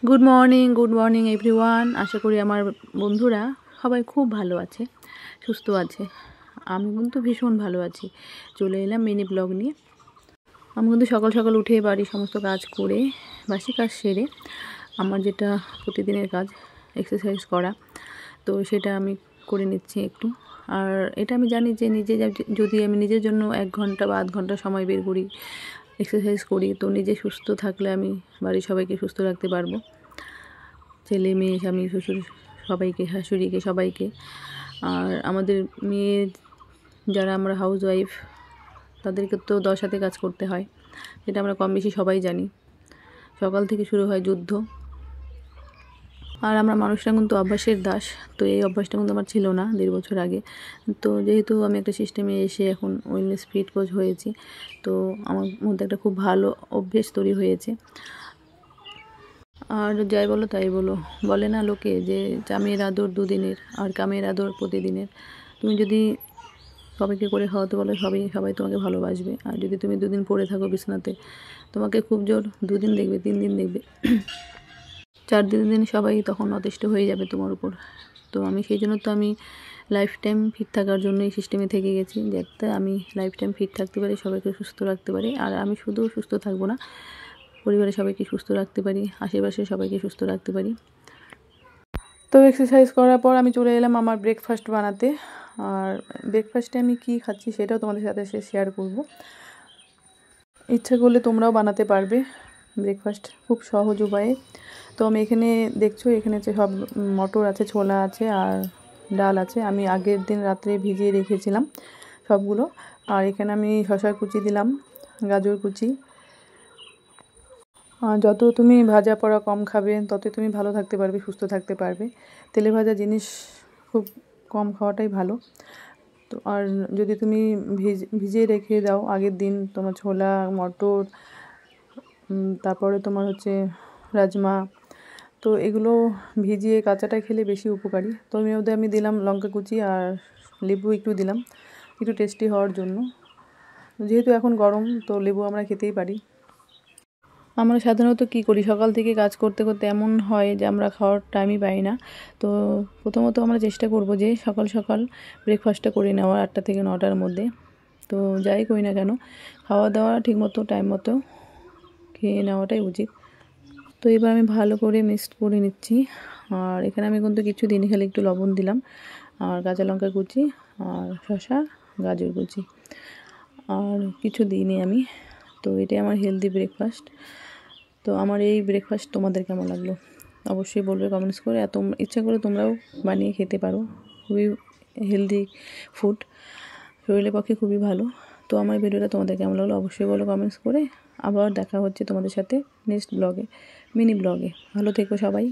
Good morning everyone. আশা করি আমার বন্ধুরা সবাই খুব ভালো আছে, সুস্থ আছে। আমি কিন্তু ভীষণ ভালো আছি। চলে এলাম মিনি ব্লগ নিয়ে। আমি কিন্তু সকাল সকাল উঠে বাড়ির সমস্ত কাজ করে, বাসি কাজ সেরে, আমার যেটা প্রতিদিনের কাজ এক্সারসাইজ করা, তো সেটা আমি করে নিচ্ছি একটু। আর এটা আমি জানি যে যদি আমি নিজের জন্য 1 ঘন্টা বা আধ ঘন্টা সময় বের করি, এক্সারসাইজ করি, তো নিজে সুস্থ থাকলে আমি বাড়ির সবাইকে সুস্থ রাখতে পারবো। ছেলে মেয়ে স্বামী শ্বশুর সবাইকে, শাশুড়িকে সবাইকে। আর আমাদের মেয়ে যারা আমরা হাউস ওয়াইফ, তাদেরকে তো 10 হাতে কাজ করতে হয়, যেটা আমরা কম বেশি সবাই জানি। সকাল থেকে শুরু হয় যুদ্ধ। আর আমরা মানুষরা কিন্তু অভ্যাসের দাস। তো এই অভ্যাসটা কিন্তু আমার ছিল না 1.5 বছর আগে। তো যেহেতু আমি একটা সিস্টেমে এসে এখন ওয়েলনেস ফিট কোচ হয়েছি, তো আমার মধ্যে একটা খুব ভালো অভ্যেস তৈরি হয়েছে। আর যাই বলো তাই বলো, বলে না লোকে যে চামের আদর দুদিনের আর কামের আদর প্রতিদিনের। তুমি যদি সবাইকে করে খাওয়াতে বলো, সবাই তোমাকে ভালোবাসবে। আর যদি তুমি 2 দিন পড়ে থাকো বিছানাতে, তোমাকে খুব জোর 2 দিন দেখবে, 3 দিন দেখবে, 4 দিন সবাই তখন অতিষ্ঠ হয়ে যাবে তোমার উপর। তো আমি সেই জন্য তো আমি লাইফ টাইম ফিট থাকার জন্য এই সিস্টেমে থেকে গেছি, যাতে আমি লাইফ টাইম ফিট থাকতে পারি, সবাইকে সুস্থ রাখতে পারি। আর আমি শুধু সুস্থ থাকবো না, পরিবারের সবাইকে সুস্থ রাখতে পারি, আশেপাশের সবাইকে সুস্থ রাখতে পারি। তো এক্সারসাইজ করার পর আমি চলে এলাম আমার ব্রেকফাস্ট বানাতে। আর ব্রেকফাস্টে আমি কি খাচ্ছি সেটাও তোমাদের সাথে শেয়ার করব। ইচ্ছা করলে তোমরাও বানাতে পারবে ব্রেকফাস্ট খুব সহজ উপায়ে। তো আমি এখানে দেখছো, এখানে সব মটর আছে, ছোলা আছে আর ডাল আছে। আমি আগের দিন রাত্রে ভিজিয়ে রেখেছিলাম সবগুলো। আর এখানে আমি শসা কুচি দিলাম, গাজর কুচি। যত তুমি ভাজা পোড়া কম খাবে, ততই তুমি ভালো থাকতে পারবে, সুস্থ থাকতে পারবে। তেলে ভাজা জিনিস খুব কম খাওয়াটাই ভালো। তো আর যদি তুমি ভিজিয়ে রেখে দাও আগের দিন তোমার ছোলা, মটর, তারপরে তোমার হচ্ছে রাজমা, তো এগুলো ভিজিয়ে কাঁচাটা খেলে বেশি উপকারী। তো আমি দিলাম লঙ্কা কুচি আর লেবু একটু দিলাম, একটু টেস্টি হওয়ার জন্য। যেহেতু এখন গরম, তো লেবু আমরা খেতেই পারি। আমরা সাধারণত কী করি, সকাল থেকে কাজ করতে করতে এমন হয় যে আমরা খাওয়ার টাইমই পাই না। তো প্রথমত আমরা চেষ্টা করব যে সকাল সকাল ব্রেকফাস্টটা করে নেওয়ার 8টা থেকে 9টার মধ্যে। তো যাই করি না কেন, খাওয়া দাওয়া ঠিকমতো টাইম মতো খেয়ে নেওয়াটাই উচিত। তো এবার আমি ভালো করে মিক্সড করে নিচ্ছি। আর এখানে আমি কিন্তু কিছু দিনই খালি একটু লবণ দিলাম, আর কাঁচা লঙ্কা কুচি, আর শসা, গাজর কুচি, আর কিছু দিইনি আমি। তো এটাই আমার হেলদি ব্রেকফাস্ট। তো আমার এই ব্রেকফাস্ট তোমাদের কেমন লাগলো অবশ্যই বলবে কমেন্টস করে। এত ইচ্ছা করে তোমরাও বানিয়ে খেতে পারো, খুবই হেলদি ফুড, শরীরের পক্ষে খুবই ভালো। তো আমার ভিডিওটা তোমাদের কেমন লাগলো অবশ্যই বলো কমেন্টস করে। আবার দেখা হচ্ছে তোমাদের সাথে নেক্সট ব্লগে, মিনি ব্লগে। ভালো থেকো সবাই।